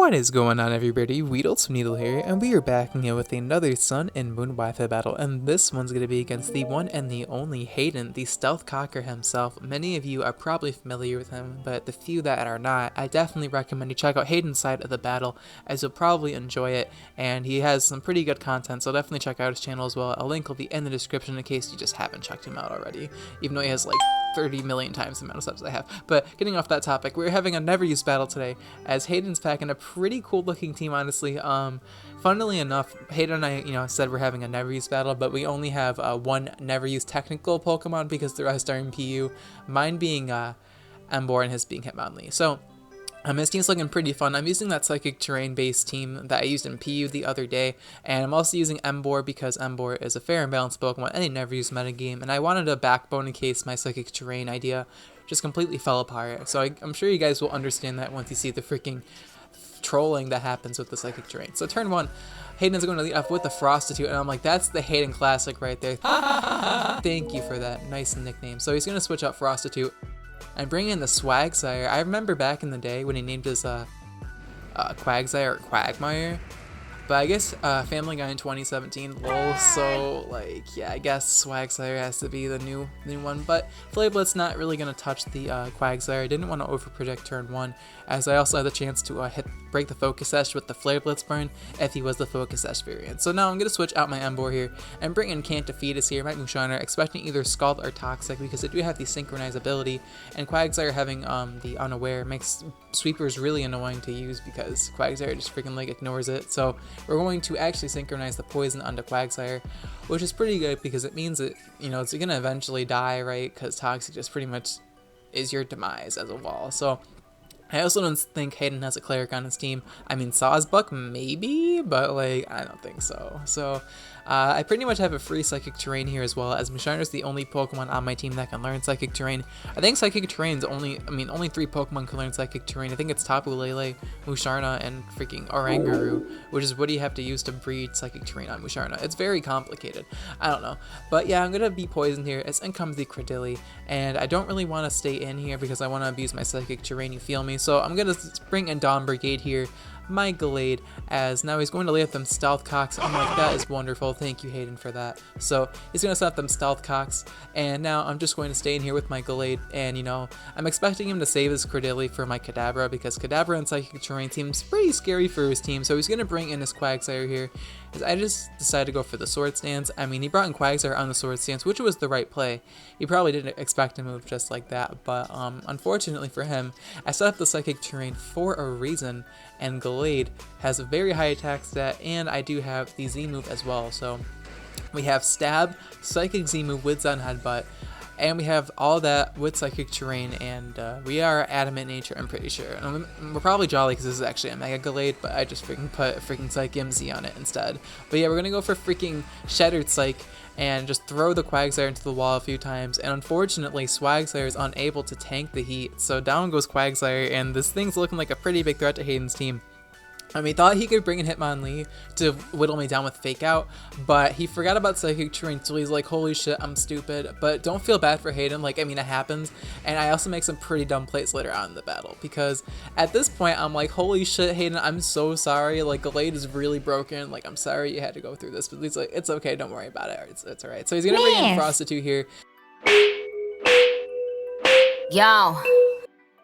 What is going on, everybody? WeedleTwineedle here, and we are back again with another Sun and Moon Wi-Fi battle, and this one's going to be against the one and the only Haydunn, the stealth cocker himself. Many of you are probably familiar with him, but the few that are not, I definitely recommend you check out Haydunn's side of the battle, as you'll probably enjoy it, and he has some pretty good content, so definitely check out his channel as well. A link will be in the description in case you just haven't checked him out already, even though he has like 30 million times the amount of subs I have. But getting off that topic, we're having a never used battle today, as Haydunn's packing a pretty cool looking team, honestly. Funnily enough, Haydunn and I, said we're having a never used battle, but we only have one never used technical Pokemon because the rest are in PU. Mine being Emboar and his being Hitmonlee. So his team's looking pretty fun. I'm using that Psychic Terrain based team that I used in PU the other day, and I'm also using Emboar because Emboar is a fair and balanced Pokemon and a never used metagame, and I wanted a backbone in case my Psychic Terrain idea just completely fell apart. So I'm sure you guys will understand that once you see the freaking trolling that happens with the Psychic Terrain. So turn one, Haydunn's going to lead off with the Frostitute, and I'm like, that's the Haydunn classic right there. Thank you for that nice nickname. So he's going to switch out Frostitute and bring in the Swagsire. I remember back in the day when he named his Quagsire or Quagmire, but I guess Family Guy in 2017, lol, so like, yeah, I guess Swagsire has to be the new one, but Flavelet's not really going to touch the Quagsire. I didn't want to overproject turn one, as I also had the chance to break the Focus Sash with the Flavelet's burn if he was the Focus Sash variant. So now I'm going to switch out my Emboar here and bring in Cantophetus here, my Musharna, expecting either Scald or Toxic because they do have the Synchronize ability, and Quagsire having the Unaware makes Sweepers really annoying to use because Quagsire just freaking like ignores it. So we're going to actually synchronize the poison onto Quagsire, which is pretty good because it means that, it's going to eventually die, right? Because Toxic just pretty much is your demise as a wall. So I also don't think Haydunn has a Cleric on his team. I mean, Sawsbuck maybe, but like, I don't think so. So I pretty much have a free Psychic Terrain here as well, as Musharna is the only Pokemon on my team that can learn Psychic Terrain. I think Psychic Terrain's only 3 Pokemon can learn Psychic Terrain. I think it's Tapu Lele, Musharna, and freaking Oranguru, which is what you have to use to breed Psychic Terrain on Musharna. It's very complicated. I don't know. But yeah, I'm going to be poisoned here, as in comes the Cradily, and I don't really want to stay in here because I want to abuse my Psychic Terrain, you feel me? So I'm going to bring in Dawn Brigade here, my Gallade, as now he's going to lay up them Stealth Cocks. I'm like, that is wonderful, thank you Haydunn for that. So he's going to set up them Stealth Cocks, and now I'm just going to stay in here with my Gallade, and I'm expecting him to save his Cradily for my Kadabra, because Kadabra and Psychic Terrain seems pretty scary for his team, so he's going to bring in his Quagsire here. I just decided to go for the Sword Stance. I mean, he brought in Quagsire on the Sword Stance, which was the right play. He probably didn't expect to move just like that, but unfortunately for him, I set up the Psychic Terrain for a reason, and Gallade has a very high attack stat, and I do have the Z move as well. So we have Stab, Psychic Z move with Zen Headbutt, and we have all that with Psychic Terrain, and we are Adamant Nature, I'm pretty sure. And we're probably jolly because this is actually a Mega Gallade, but I just freaking put a freaking Psych MZ on it instead. But yeah, we're going to go for freaking Shattered Psych and just throw the Quagsire into the wall a few times, and unfortunately Swagsire is unable to tank the heat, so down goes Quagsire, and this thing's looking like a pretty big threat to Haydunn's team. He thought he could bring in Hitmonlee to whittle me down with Fake Out, but he forgot about Psychic Terrain, so he's like, holy shit, I'm stupid. But don't feel bad for Haydunn, like, I mean, it happens, and I also make some pretty dumb plays later on in the battle, because at this point, I'm like, holy shit, Haydunn, I'm so sorry, like, Gallade is really broken, like, I'm sorry you had to go through this, but he's like, it's okay, don't worry about it, it's alright. So he's gonna bring in Prostitute here. Yo.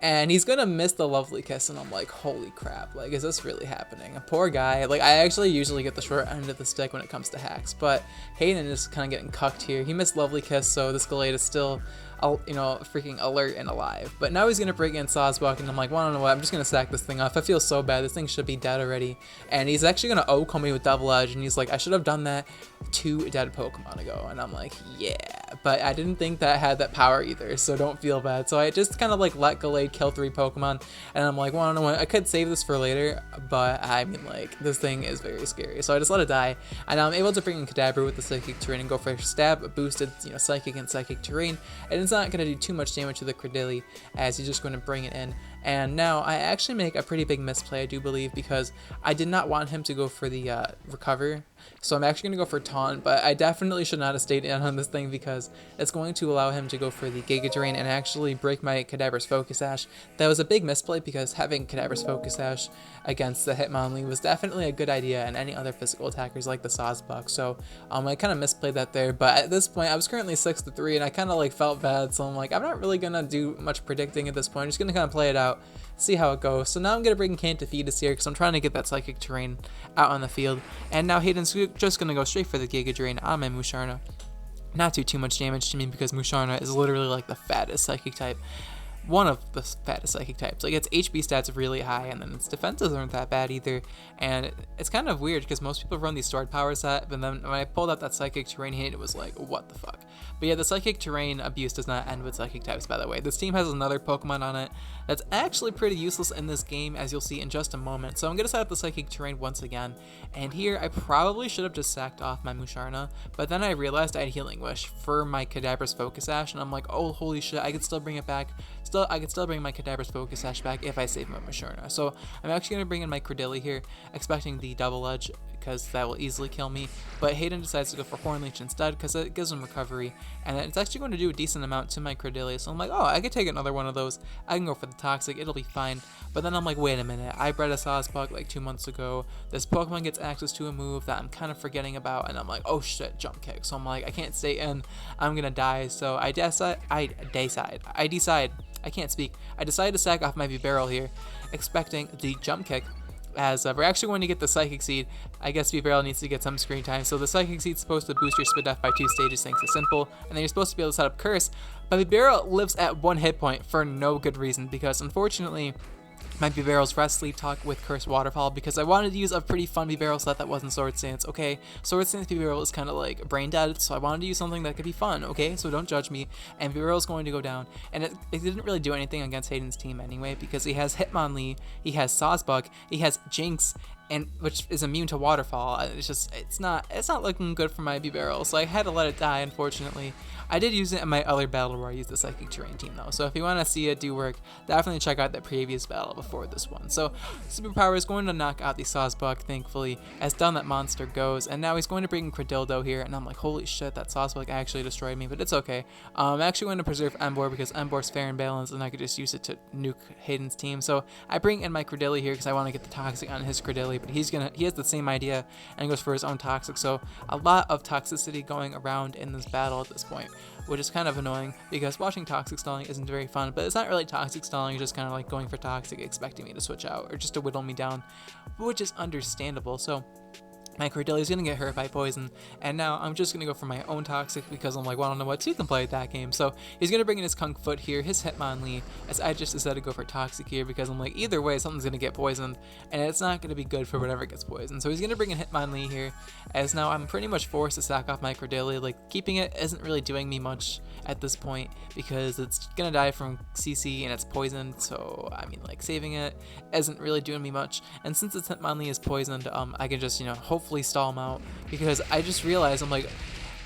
And he's gonna miss the Lovely Kiss, and I'm like, holy crap, like, is this really happening? A poor guy. Like, I actually usually get the short end of the stick when it comes to hacks, but Haydunn is kind of getting cucked here. He missed Lovely Kiss, so this Gallade is still, freaking alert and alive. But now he's gonna bring in Sawsbuck, and I'm like, well, I don't know what, I'm just gonna sack this thing off. I feel so bad, this thing should be dead already. And he's actually gonna O-Call me with Double Edge, and he's like, I should have done that 2 dead Pokemon ago. And I'm like, yeah. But I didn't think that had that power either, so don't feel bad. So I just kind of like let Gallade kill 3 Pokemon, and I'm like, well, I don't know what, I could save this for later, but I mean, like, this thing is very scary. So I just let it die, and now I'm able to bring in Kadabra with the Psychic Terrain and go for Stab, boosted, Psychic and Psychic Terrain, and it's not going to do too much damage to the Cradily, as he's just going to bring it in And now I actually make a pretty big misplay, I do believe, because I did not want him to go for the recover. So I'm actually going to go for taunt, but I definitely should not have stayed in on this thing because it's going to allow him to go for the Giga Drain and actually break my Kadabra's Focus Sash. That was a big misplay because having Kadabra's Focus Sash against the Hitmonlee was definitely a good idea, and any other physical attackers like the Sawsbuck. So I kind of misplayed that there, but at this point I was currently 6-3 and I kind of like felt bad, so I'm like, I'm not really going to do much predicting at this point. I'm just going to kind of play it out, see how it goes. So now I'm going to bring Cantophetus here because I'm trying to get that Psychic Terrain out on the field, and now Haydun's just going to go straight for the Giga Drain on my Musharna. Not do too much damage to me because Musharna is literally like the fattest Psychic type. One of the fattest Psychic types. Like, its HP stats are really high, and then its defenses aren't that bad either. And it's kind of weird because most people run the Sword Power set, but then when I pulled out that Psychic Terrain hit, it was like, what the fuck? But yeah, the Psychic Terrain abuse does not end with Psychic types, by the way. This team has another Pokemon on it that's actually pretty useless in this game, as you'll see in just a moment. So I'm going to set up the Psychic Terrain once again, and here I probably should have just sacked off my Musharna, but then I realized I had Healing Wish for my Kadabra's Focus Sash, and I'm like, oh, holy shit, I could still bring it back. I could still bring my Kadabra's Focus Sash back if I save my Musharna. So I'm actually going to bring in my Credilli here, expecting the Double Edge, because that will easily kill me. But Haydunn decides to go for Horn Leech instead, because it gives him recovery, and it's actually going to do a decent amount to my Credilli. So I'm like, oh, I could take another one of those. I can go for the Toxic, it'll be fine. But then I'm like, wait a minute, I bred a Sawsbuck like 2 months ago. This Pokemon gets access to a move that I'm kind of forgetting about, and I'm like, oh shit, Jump Kick. So I'm like, I can't stay in, I'm gonna die. So I decide, I can't speak. I decided to sack off my V-Barrel here, expecting the Jump Kick, as we're actually going to get the Psychic Seed. I guess V-Barrel needs to get some screen time. So the Psychic Seed's supposed to boost your Spit Def by 2 stages thanks to Simple, and then you're supposed to be able to set up Curse, but V-Barrel lives at 1 hit point for no good reason, because unfortunately, my V-Barrel's Rest Sleep Talk with Curse Waterfall, because I wanted to use a pretty fun V-Barrel set that wasn't Sword Stance. Okay, Sword Stance V-Barrel is kind of like brain dead, so I wanted to use something that could be fun, okay? So don't judge me. And V-Barrel's going to go down, and it didn't really do anything against Haydun's team anyway, because he has Hitmonlee, he has Sawsbuck, he has Jinx, and which is immune to Waterfall. It's not looking good for my V-Barrel, so I had to let it die, unfortunately. I did use it in my other battle where I used the Psychic Terrain team though, so if you want to see it do work, definitely check out that previous battle before this one. So Superpower is going to knock out the Sawsbuck, thankfully, as down that monster goes, and now he's going to bring in Credildo here, and I'm like, holy shit, that Sawsbuck actually destroyed me, but it's okay. I'm actually going to preserve Emboar because Emboar's fair and balanced, and I could just use it to nuke Haydun's team. So I bring in my Credilli here because I want to get the Toxic on his Credilli, but he has the same idea and goes for his own Toxic, so a lot of toxicity going around in this battle at this point, which is kind of annoying because watching Toxic stalling isn't very fun, but it's not really Toxic stalling, just kind of like going for Toxic, expecting me to switch out or just to whittle me down, which is understandable. So my Credilli is going to get hurt by poison, and now I'm just going to go for my own Toxic because I'm like, well, I don't know what two can play at that game. So he's going to bring in his Kung Foot here, his Hitmonlee, as I just decided to go for Toxic here because I'm like, either way, something's going to get poisoned, and it's not going to be good for whatever gets poisoned. So he's going to bring in Hitmonlee here, as now I'm pretty much forced to sack off my Credilli. Like, keeping it isn't really doing me much at this point because it's going to die from CC and it's poisoned, so I mean, like, saving it isn't really doing me much. And since its Hitmonlee is poisoned, I can just, hopefully stall him out, because I just realized I'm like,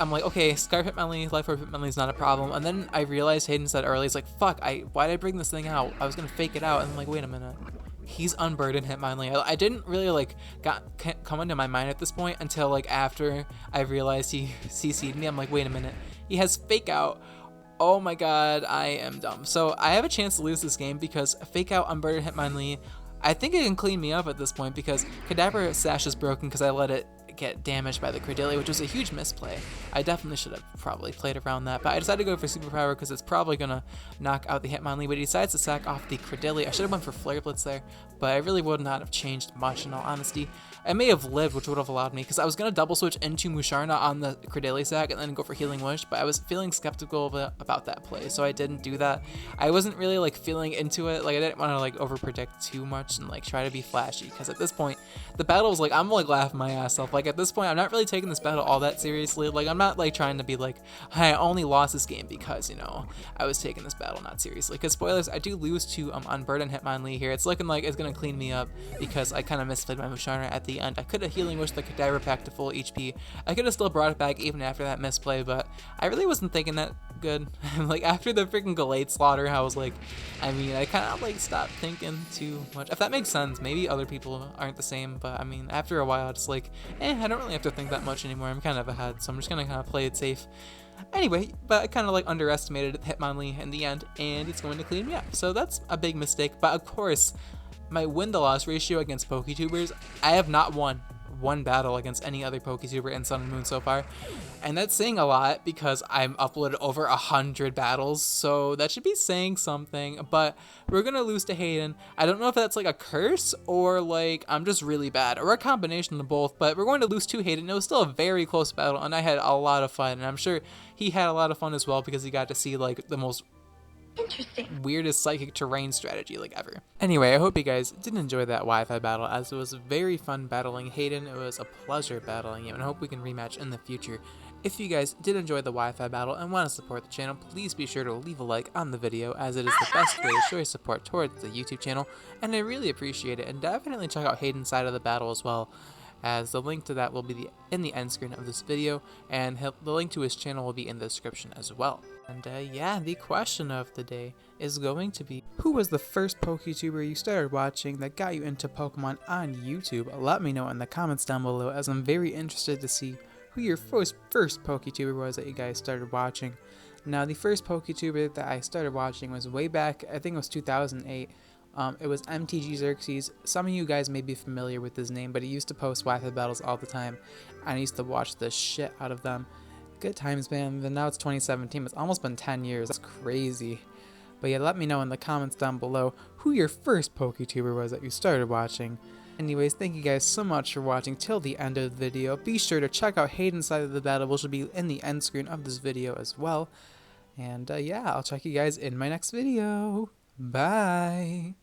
okay, Scarf Hitmonlee, Life Orb Hitmonlee is not a problem, and then I realized Haydunn said early, it's like, fuck, why did I bring this thing out? I was gonna fake it out, and I'm like, wait a minute, he's unburdened Hitmonlee. I didn't really like come into my mind at this point until like after I realized he CC'd me. I'm like, wait a minute, he has Fake Out. Oh my god, I am dumb. So I have a chance to lose this game because Fake Out unburdened Hitmonlee. I think it can clean me up at this point because Kadabra Sash is broken because I let it get damaged by the Credilli, which was a huge misplay. I definitely should have probably played around that, but I decided to go for Superpower because it's probably gonna knock out the Hitmonlee, but he decides to sack off the Credilli. I should have went for Flare Blitz there, but I really would not have changed much in all honesty. I may have lived, which would have allowed me, because I was gonna double switch into Musharna on the Credilli sack and then go for Healing Wish, but I was feeling skeptical about that play, so I didn't do that. I wasn't really like feeling into it, like I didn't want to like over predict too much and like try to be flashy, because at this point the battle was like, I'm like laughing my ass off. Like at this point I'm not really taking this battle all that seriously. Like I'm not like trying to be like, hey, I only lost this game because I was taking this battle not seriously, because spoilers, I do lose to Unburdened Hitmonlee here. It's looking like it's gonna clean me up because I kind of misplayed my Musharna at the end. I could have Healing Wished the Kadabra back to full HP. I could have still brought it back even after that misplay, but I really wasn't thinking that good. Like after the freaking Galate slaughter, I was like, I mean, I kind of like stopped thinking too much. If that makes sense, maybe other people aren't the same, but I mean, after a while, it's like, I don't really have to think that much anymore. I'm kind of ahead, so I'm just gonna kind of play it safe. Anyway, but I kind of like underestimated Hitmonlee in the end, and it's going to clean me up. So that's a big mistake. But of course, my win-to-loss ratio against PokeTubers, I have not won one battle against any other PokeTuber in Sun and Moon so far, and that's saying a lot because I'm uploaded over 100 battles, so that should be saying something. But we're gonna lose to Haydunn. I don't know if that's like a curse or like I'm just really bad or a combination of both, but we're going to lose to Haydunn. It was still a very close battle, and I had a lot of fun, and I'm sure he had a lot of fun as well because he got to see like the most weirdest psychic terrain strategy like ever. Anyway, I hope you guys did enjoy that Wi-Fi battle, as it was very fun battling Haydunn. It was a pleasure battling you, and I hope we can rematch in the future. If you guys did enjoy the Wi-Fi battle and want to support the channel, please be sure to leave a like on the video, as it is the best way to show your support towards the YouTube channel, and I really appreciate it. And definitely check out Haydunn's side of the battle as well, as the link to that will be in the end screen of this video, and the link to his channel will be in the description as well. And yeah, the question of the day is going to be, who was the first PokeTuber you started watching that got you into Pokemon on YouTube? Let me know in the comments down below, as I'm very interested to see who your first PokeTuber was that you guys started watching. Now, the first PokeTuber that I started watching was way back, I think it was 2008. It was MTG Xerxes. Some of you guys may be familiar with his name, but he used to post Wi-Fi battles all the time, and I used to watch the shit out of them. Good times, man. And now it's 2017. It's almost been 10 years. That's crazy. But yeah, let me know in the comments down below who your first PokeTuber was that you started watching. Anyways, thank you guys so much for watching till the end of the video. Be sure to check out Haydunn's side of the battle, which will be in the end screen of this video as well. And yeah, I'll check you guys in my next video. Bye!